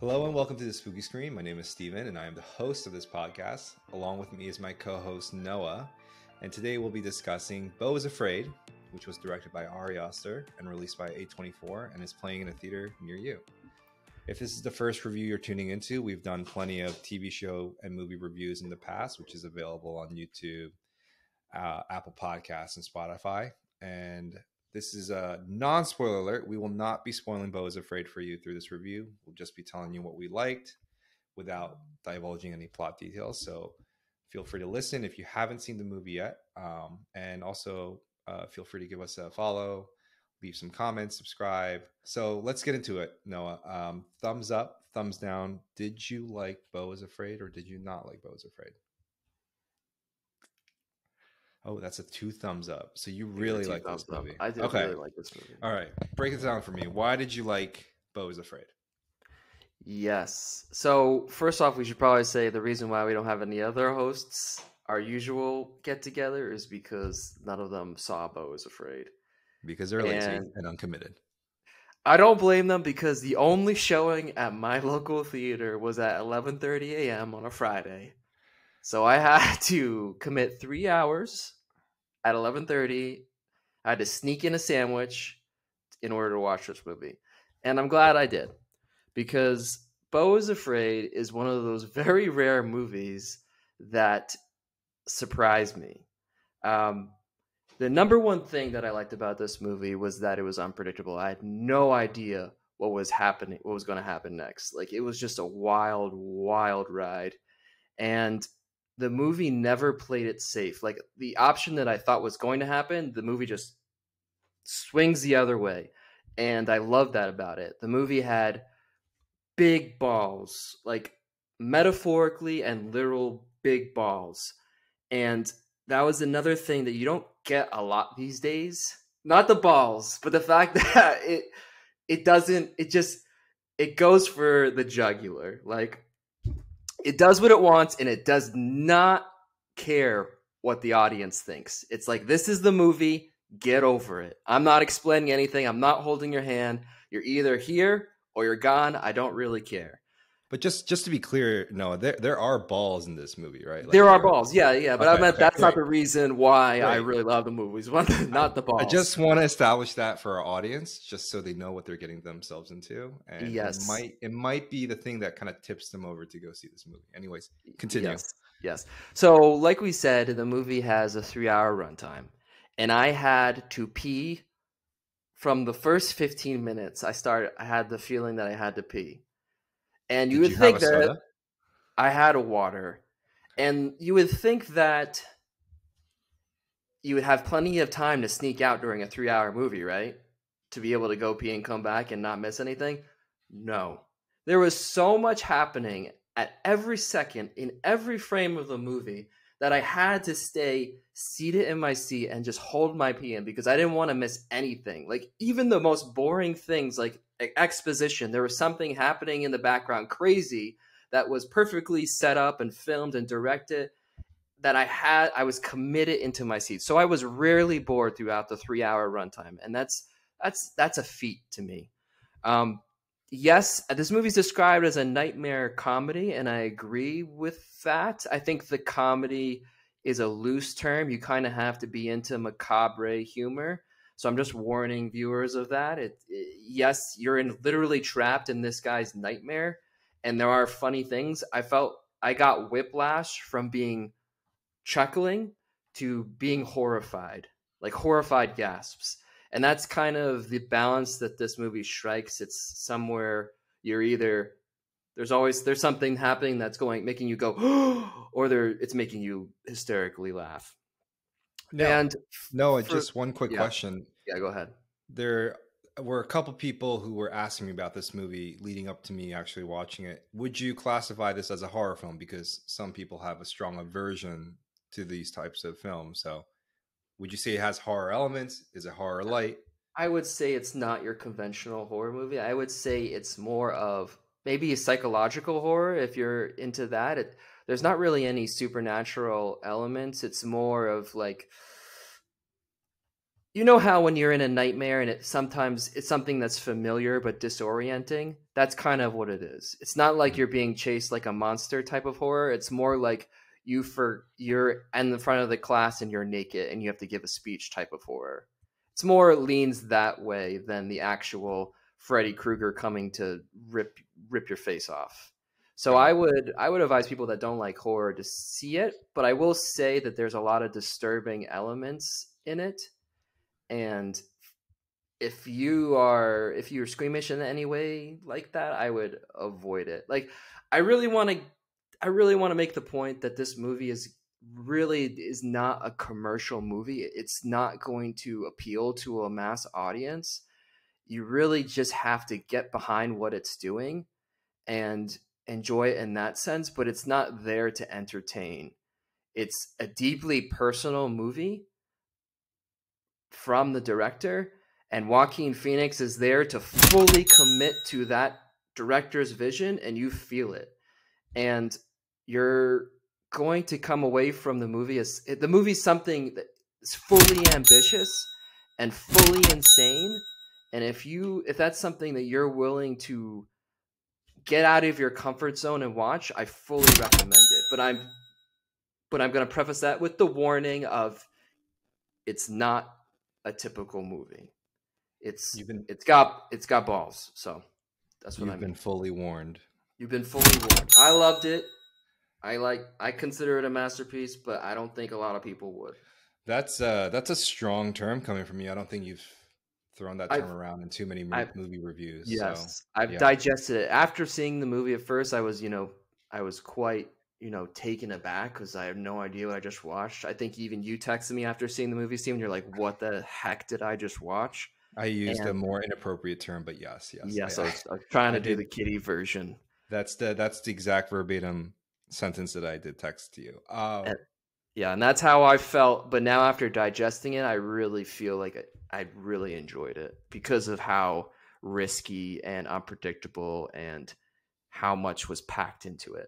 Hello and welcome to the Spooky Screen. My name is Steven and I am the host of this podcast. Along with me is my co-host Noah. And today we'll be discussing Beau is Afraid, which was directed by Ari Aster and released by A24 and is playing in a theater near you. If this is the first review you're tuning into, we've done plenty of TV show and movie reviews in the past, which is available on YouTube, Apple Podcasts, and Spotify. And this is a non-spoiler alert. We will not be spoiling Beau is Afraid for you through this review. We'll just be telling you what we liked without divulging any plot details. So feel free to listen if you haven't seen the movie yet. And also feel free to give us a follow, leave some comments, subscribe. So let's get into it, Noah. Thumbs up, thumbs down. Did you like Beau is Afraid or did you not like Beau is Afraid? Oh, that's a 2 thumbs up. So you really like this movie. I did really like this movie. All right. Break it down for me. Why did you like Beau is Afraid? Yes. So first off, we should probably say the reason why we don't have any other hosts, our usual get together, is because none of them saw Beau is Afraid. Because they're lazy and uncommitted. I don't blame them because the only showing at my local theater was at 11:30 a.m. on a Friday. So I had to commit 3 hours at 11:30. I had to sneak in a sandwich in order to watch this movie. And I'm glad I did. Because Beau is Afraid is one of those very rare movies that surprised me. The number one thing that I liked about this movie was that it was unpredictable. I had no idea what was happening, what was going to happen next. Like, it was just a wild, wild ride. And the movie never played it safe. Like, the option that I thought was going to happen, the movie just swings the other way. And I love that about it. The movie had big balls, like metaphorically and literal big balls. And that was another thing that you don't get a lot these days. Not the balls, but the fact that it goes for the jugular. Like, it does what it wants and it does not care what the audience thinks. It's like, this is the movie, get over it. I'm not explaining anything. I'm not holding your hand. You're either here or you're gone. I don't really care. But just to be clear, no, there are balls in this movie, right? Like, there are balls, yeah. But okay, I meant that's right. not the reason why I really love the movies. Not the balls. I just want to establish that for our audience, just so they know what they're getting themselves into. And yes, it might be the thing that kind of tips them over to go see this movie. Anyways, continue. Yes. So, like we said, the movie has a 3-hour runtime, and I had to pee from the first 15 minutes. I had the feeling that I had to pee. And you would think that I had a water, and you would think that you would have plenty of time to sneak out during a 3-hour movie, right? To be able to go pee and come back and not miss anything. No, there was so much happening at every second in every frame of the movie that I had to stay seated in my seat and just hold my pee in because I didn't want to miss anything. Like, even the most boring things like exposition, there was something happening in the background, crazy, that was perfectly set up and filmed and directed, that I was committed into my seat. So I was rarely bored throughout the 3-hour runtime. And that's a feat to me. Yes, this movie's described as a nightmare comedy, and I agree with that. I think the comedy is a loose term. You kind of have to be into macabre humor. So I'm just warning viewers of that. Yes, you're literally trapped in this guy's nightmare, and there are funny things. I felt I got whiplash from being chuckling to being horrified, like horrified gasps. And that's kind of the balance that this movie strikes. It's somewhere you're either there's something happening that's making you go, or it's making you hysterically laugh. Just one quick question. Yeah, go ahead. There were a couple people who were asking me about this movie leading up to me actually watching it. Would you classify this as a horror film? Because some people have a strong aversion to these types of films. So would you say it has horror elements? Is it horror light? I would say it's not your conventional horror movie. I would say it's more of maybe a psychological horror if you're into that. There's not really any supernatural elements. It's more of like, you know how when you're in a nightmare and sometimes it's something that's familiar but disorienting? That's kind of what it is. It's not like Mhm. you're being chased like a monster type of horror. It's more like you're in the front of the class and you're naked and you have to give a speech type of horror. It's more leans that way than the actual Freddy Krueger coming to rip your face off. So Got it. I would advise people that don't like horror to see it, but I will say that there's a lot of disturbing elements in it, and if you're squeamish in any way like that, I would avoid it. Like, I really want to I really want to make the point that this movie is not a commercial movie. It's not going to appeal to a mass audience. You really just have to get behind what it's doing and enjoy it in that sense, but it's not there to entertain. It's a deeply personal movie from the director, and Joaquin Phoenix is there to fully commit to that director's vision, and you feel it. And you're going to come away from the movie as the movie's something that is fully ambitious and fully insane. And if that's something that you're willing to get out of your comfort zone and watch, I fully recommend it. But I'm going to preface that with the warning of it's not a typical movie. It's You've been it's got balls. So that's what I you've mean. been fully warned. You've been fully warned. I loved it. I consider it a masterpiece, but I don't think a lot of people would. That's a strong term coming from you. I don't think you've thrown that term I've around in too many I've movie reviews. So Yes, I've yeah, digested it. After seeing the movie at first, I was quite, taken aback because I have no idea what I just watched. I think even you texted me after seeing the movie, Steven. You're like, "What the heck did I just watch?" I used a And more inappropriate term, but yes, yes, I was trying I to do did. the kitty version. That's the exact verbatim sentence that I did text to you. And, yeah, and that's how I felt. But now after digesting it, I really feel like I really enjoyed it because of how risky and unpredictable and how much was packed into it.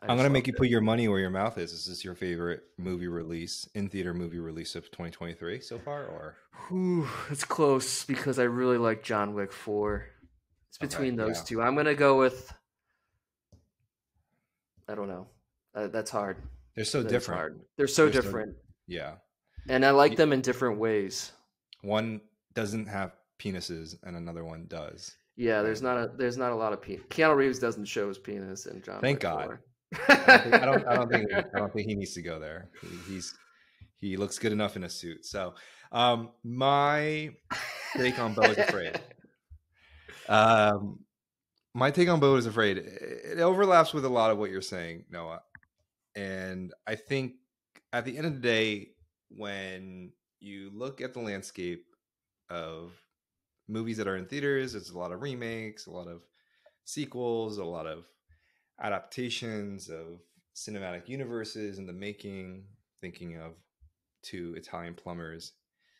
I I'm just gonna make loved you it. put your money where your mouth is. Is this your favorite movie release, in theater movie release of 2023 so far, or Whew, it's close because I really like John Wick 4. It's okay, between those yeah, two. I'm gonna go with, I don't know. That's hard. they're so That is different. hard. They're so They're so different, yeah. and I like Y- them in different ways. One doesn't have penises, and another one does. Yeah, there's And not a lot of penis. Keanu Reeves doesn't show his penis in John thank Wick God. 4. I don't think he needs to go there. He looks good enough in a suit. So, my take on Beau is Afraid. Um, my take on Beau is Afraid. It overlaps with a lot of what you're saying, Noah. And I think at the end of the day, when you look at the landscape of movies that are in theaters, there's a lot of remakes, a lot of sequels, a lot of adaptations of cinematic universes in the making. Thinking of two Italian plumbers,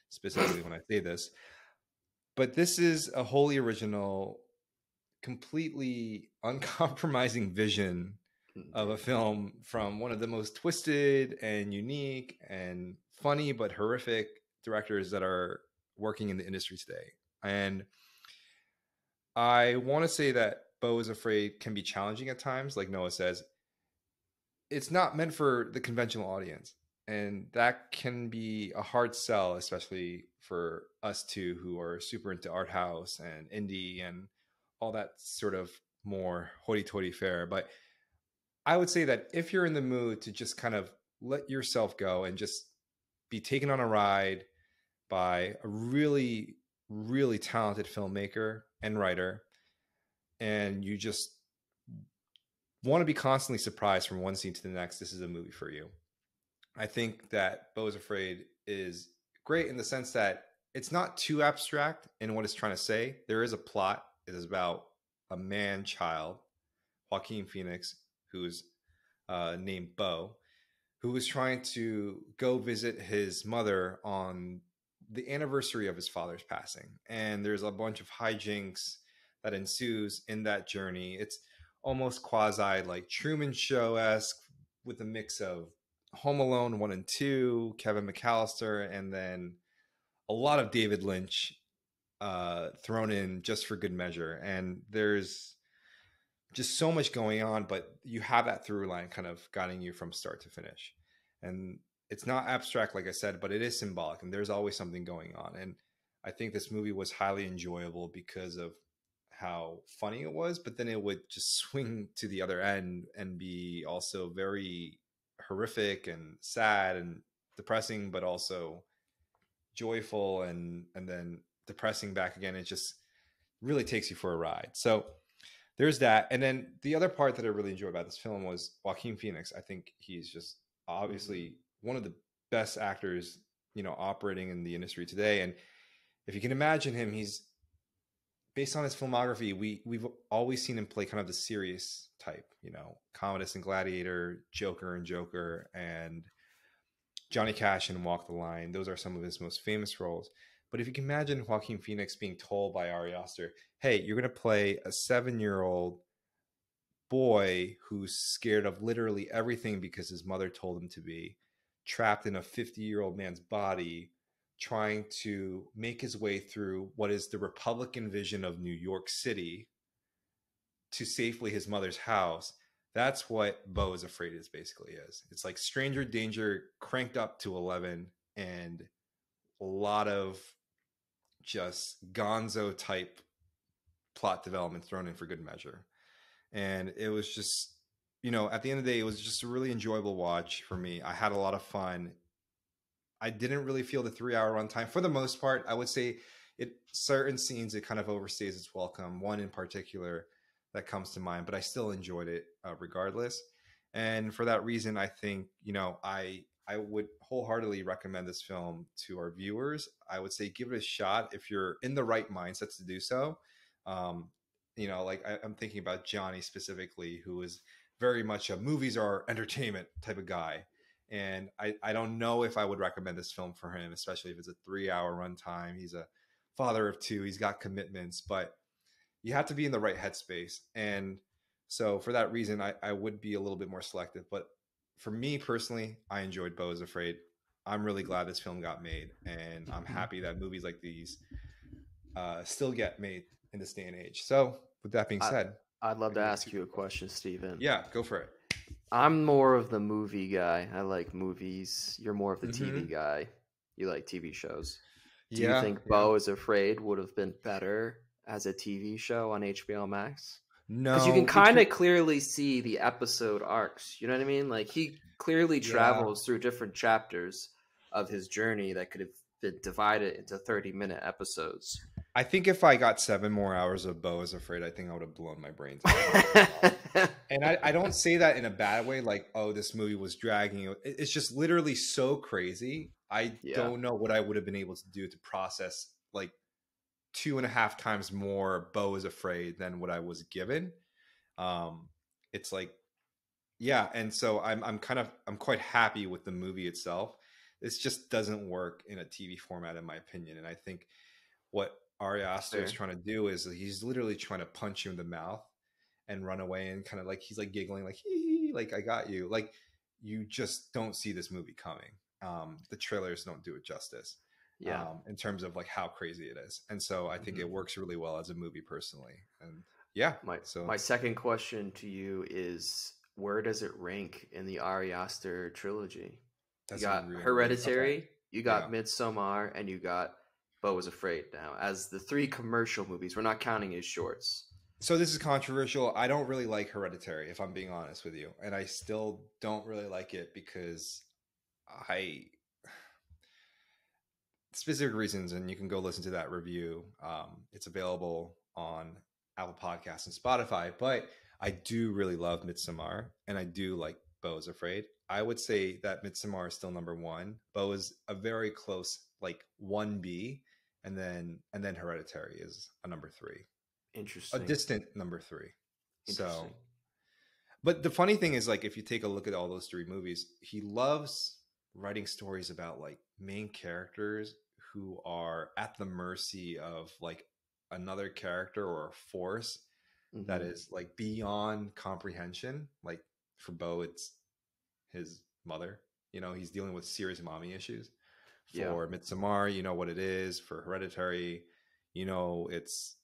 specifically when I say this. But this is a wholly original, completely uncompromising vision of a film from one of the most twisted and unique and funny but horrific directors that are working in the industry today. And I want to say that Beau is Afraid can be challenging at times, like Noah says. It's not meant for the conventional audience. And that can be a hard sell, especially for us two who are super into art house and indie and all that sort of more hoity-toity fare. But I would say that if you're in the mood to just kind of let yourself go and just be taken on a ride by a really, really talented filmmaker and writer, and you just want to be constantly surprised from one scene to the next, this is a movie for you. I think that Beau is Afraid is great in the sense that it's not too abstract in what it's trying to say. There is a plot. It is about a man child, Joaquin Phoenix, who's named Beau, who was trying to go visit his mother on the anniversary of his father's passing. And there's a bunch of hijinks that ensues in that journey. It's almost quasi like Truman Show esque with a mix of Home Alone 1 and 2, Kevin McAllister, and then a lot of David Lynch thrown in just for good measure, and there's just so much going on, but you have that through line kind of guiding you from start to finish. And it's not abstract, like I said, but it is symbolic, and there's always something going on. And I think this movie was highly enjoyable because of how funny it was, but then it would just swing to the other end and be also very horrific and sad and depressing, but also joyful and then depressing back again. It just really takes you for a ride. So there's that. And then the other part that I really enjoyed about this film was Joaquin Phoenix. I think he's just obviously one of the best actors, operating in the industry today. And if you can imagine him, he's based on his filmography, we've always seen him play kind of the serious type, Commodus and Gladiator, Joker, and Johnny Cash and Walk the Line. Those are some of his most famous roles. But if you can imagine Joaquin Phoenix being told by Ari Aster, hey, you're going to play a 7-year-old boy who's scared of literally everything because his mother told him to be, trapped in a 50-year-old man's body, trying to make his way through what is the Republican vision of New York City to safely his mother's house. That's what Beau is Afraid is basically is. It's like Stranger Danger cranked up to 11 and a lot of just gonzo type plot development thrown in for good measure. And it was just, at the end of the day, it was just a really enjoyable watch for me. I had a lot of fun. I didn't really feel the 3-hour runtime for the most part. I would say certain scenes, it kind of overstays its welcome. One in particular that comes to mind, but I still enjoyed it regardless. And for that reason, I think, I would wholeheartedly recommend this film to our viewers. I would say give it a shot if you're in the right mindsets to do so. Like I'm thinking about Johnny specifically, who is very much a movies are entertainment type of guy. And I don't know if I would recommend this film for him, especially if it's a 3-hour runtime. He's a father of 2. He's got commitments, but you have to be in the right headspace. And so for that reason, I would be a little bit more selective. But for me personally, I enjoyed Beau is Afraid. I'm really glad this film got made. And I'm happy that movies like these still get made in this day and age. So with that being said, I'd love to ask you a question, Steven. Yeah, go for it. I'm more of the movie guy. I like movies. You're more of the TV guy. You like TV shows. Do you think Beau is Afraid would have been better as a TV show on HBO Max? No. Because you can kind of clearly see the episode arcs. You know what I mean? Like he clearly travels through different chapters of his journey that could have been divided into 30-minute episodes. I think if I got 7 more hours of Beau is Afraid, I think I would have blown my brains out. And I don't say that in a bad way, like, oh, this movie was dragging. It's just literally so crazy. I don't know what I would have been able to do to process like 2.5 times more Beau is Afraid than what I was given. It's like, and so I'm quite happy with the movie itself. This just doesn't work in a TV format, in my opinion. And I think what Ari Aster is trying to do is he's literally trying to punch you in the mouth and run away, and kind of like he's like giggling like hee, like I got you. Like you just don't see this movie coming. The trailers don't do it justice. In terms of like how crazy it is. And so I think it works really well as a movie personally. And my second question to you is, where does it rank in the Ari Aster trilogy? You got Hereditary, you got Midsommar, and you got Beau is Afraid now as the 3 commercial movies. We're not counting his shorts. So this is controversial. I don't really like Hereditary, if I'm being honest with you. And I still don't really like it because specific reasons, and you can go listen to that review. It's available on Apple Podcasts and Spotify. But I do really love Midsommar, and I do like Beau is Afraid. I would say that Midsommar is still number 1. Beau is a very close, like 1B, and then Hereditary is a number 3. Interesting. A distant number 3. So, but the funny thing is, like, if you take a look at all those 3 movies, he loves writing stories about like main characters who are at the mercy of like another character or a force that is like beyond comprehension. Like for Beau, it's his mother. He's dealing with serious mommy issues. Yeah. For Midsommar, you know what it is. For Hereditary, you know it's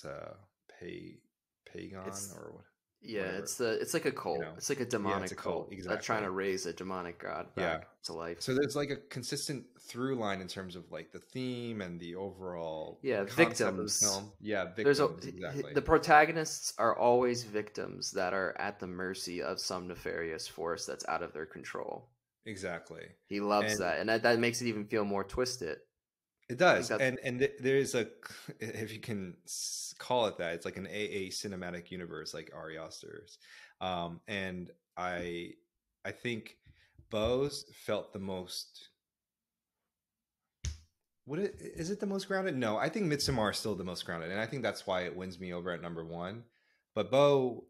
a pagan It's or what, yeah, whatever. it's like a You cult. know, It's like a yeah, it's demonic a cult, cult that's trying exactly. to raise a demonic god Yeah. back to life. So there's like a consistent through line in terms of like the theme and the overall Yeah, concept of the victims. film. Yeah, There's a victims, exactly. the protagonists are always victims that are at the mercy of some nefarious force that's out of their control. Exactly. He loves And that, and that makes it even feel more twisted. it I think does. that's There's a, if you can call it that, it's like an AA cinematic universe like Ari Aster's. And I think Bose felt the most, is it the most grounded? No, I think Midsommar is still the most grounded, and I think that's why it wins me over at number one. But Bo,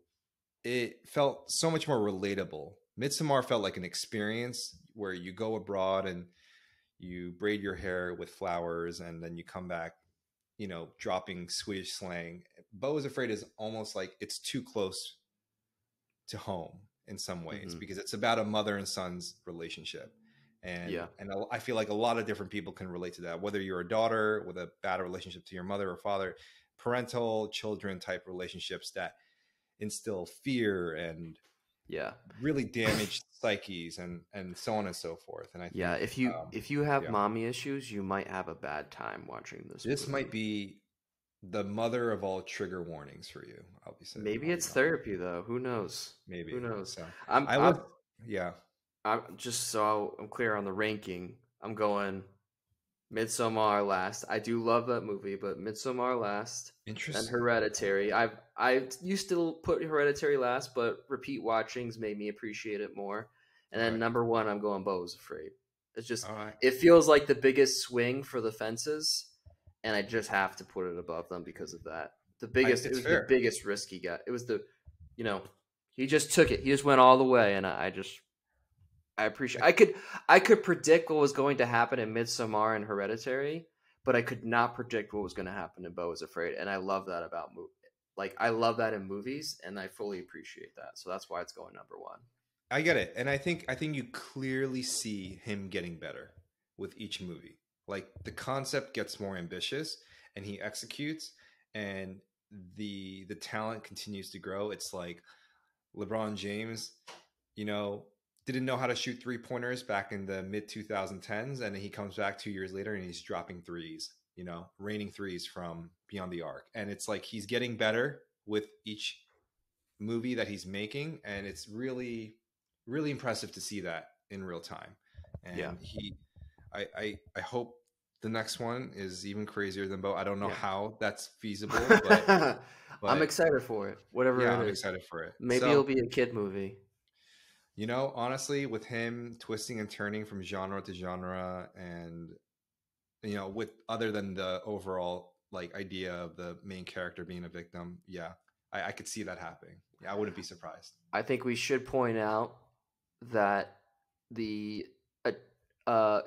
it felt so much more relatable. Midsommar felt like an experience where you go abroad and you braid your hair with flowers, and then you come back, you know, dropping Swedish slang. Bo is Afraid is almost like it's too close to home in some ways hmm because it's about a mother and son's relationship. yeah, And I feel like a lot of different people can relate to that, whether you're a daughter with a bad relationship to your mother or father, parental children type relationships that instill fear and yeah, really damaged psyches and so on and so forth. And I yeah. think If you have yeah, mommy issues, you might have a bad time watching this this might movie. be the mother of all trigger warnings for you. Maybe I'll be it's honest. therapy though. Who knows? Who Maybe. knows? So I'm I was, I'm yeah, I'm just so I'm clear on the ranking. I'm going Midsommar last. I do love that movie, but Midsommar last, then interesting. Hereditary. I used to put Hereditary last, but repeat watchings made me appreciate it more. And then Okay. number one, I'm going Beau is Afraid. It's just All right. it feels like the biggest swing for the fences, and I just have to put it above them because of that. It It's was the fair. biggest risk he got. It was the, you know, he just took it. He just went all the way, and I appreciate. I, I could predict what was going to happen in Midsommar and Hereditary, but I could not predict what was going to happen in Beau is Afraid, and I love that about I love that in movies, and I fully appreciate that. So that's why it's going number one. I get it, and I think you clearly see him getting better with each movie. Like the concept gets more ambitious, and he executes, and the talent continues to grow. It's like LeBron James, you know, didn't know how to shoot 3 pointers back in the mid 2010s, and he comes back 2 years later and he's dropping threes, you know, raining threes from beyond the arc, and it's like he's getting better with each movie that he's making, and it's really impressive to see that in real time. Yeah, And I hope the next one is even crazier than Bo. I don't know yeah. how that's feasible, but I'm but excited for it. Whatever yeah, it I'm is. excited for it. Maybe it'll So, be a kid movie. you know, honestly, with him twisting and turning from genre to genre, and you know, with other than the overall like idea of the main character being a victim, yeah, I could see that happening. Yeah, I wouldn't be surprised. I think we should point out that the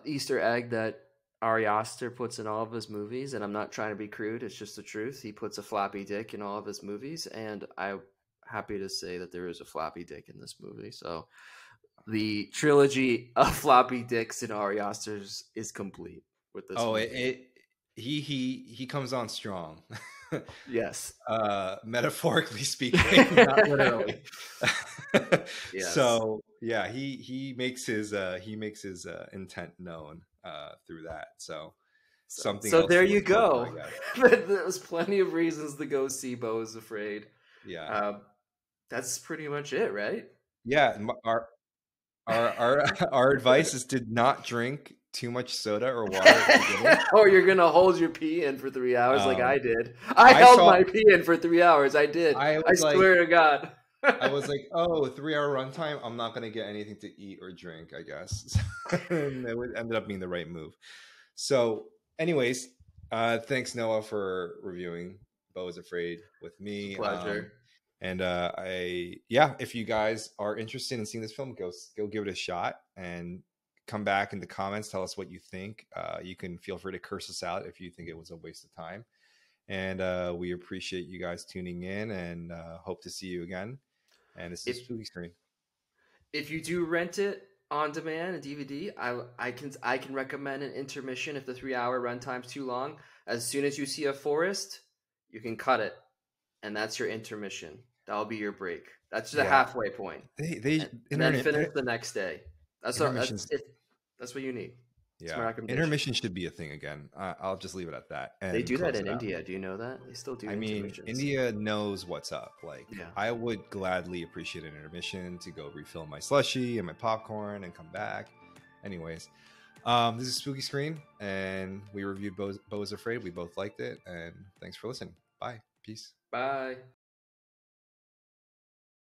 Easter egg that Ari Aster puts in all of his movies, and I'm not trying to be crude, it's just the truth. He puts a floppy dick in all of his movies, and I'm happy to say that there is a floppy dick in this movie. So the trilogy of floppy dicks in Ari Aster's is complete with this Oh, movie. he comes on strong. Yes. Metaphorically speaking, not literally. Yes. So yeah, he makes his intent known through that. So something So else there to you look forward to, I go. guess. There's plenty of reasons to go see Beau is Afraid. Yeah, Um, that's pretty much it, right? yeah. Our advice is to not drink too much soda or water at the beginning. Or you're gonna hold your pee in for 3 hours like I Um, did. I I held saw. my pee in for 3 hours. I did. I I was like, swear to God. I was like, oh, 3 hour runtime. I'm not gonna get anything to eat or drink, I guess. And ended up being the right move. So, anyways, thanks Noah for reviewing Beau is Afraid with It's a me. pleasure. And yeah, if you guys are interested in seeing this film, go give it a shot and come back in the comments. Tell us what you think. You can feel free to curse us out if you think it was a waste of time. And we appreciate you guys tuning in, and hope to see you again. And this is If Spooky Screen. if you do rent it, on demand and DVD, I can recommend an intermission if the 3 hour runtime's too long. As soon as you see a forest, you can cut it, and that's your intermission. That'll be your break. That's the Yeah, halfway point, they and then finish internet the next day. intermissions. That's what you need. That's my Yeah, recommendation. intermission should be a thing again. I'll just leave it at that They and do that close in it out. India. Do you know that they still do I mean, intermissions? India knows what's up. Like, Yeah. I would gladly appreciate an intermission to go refill my slushie and my popcorn and come back. Anyways, this is Spooky Screen, and we reviewed Beau is Afraid. We both liked it, and thanks for listening. Bye. Peace. Bye.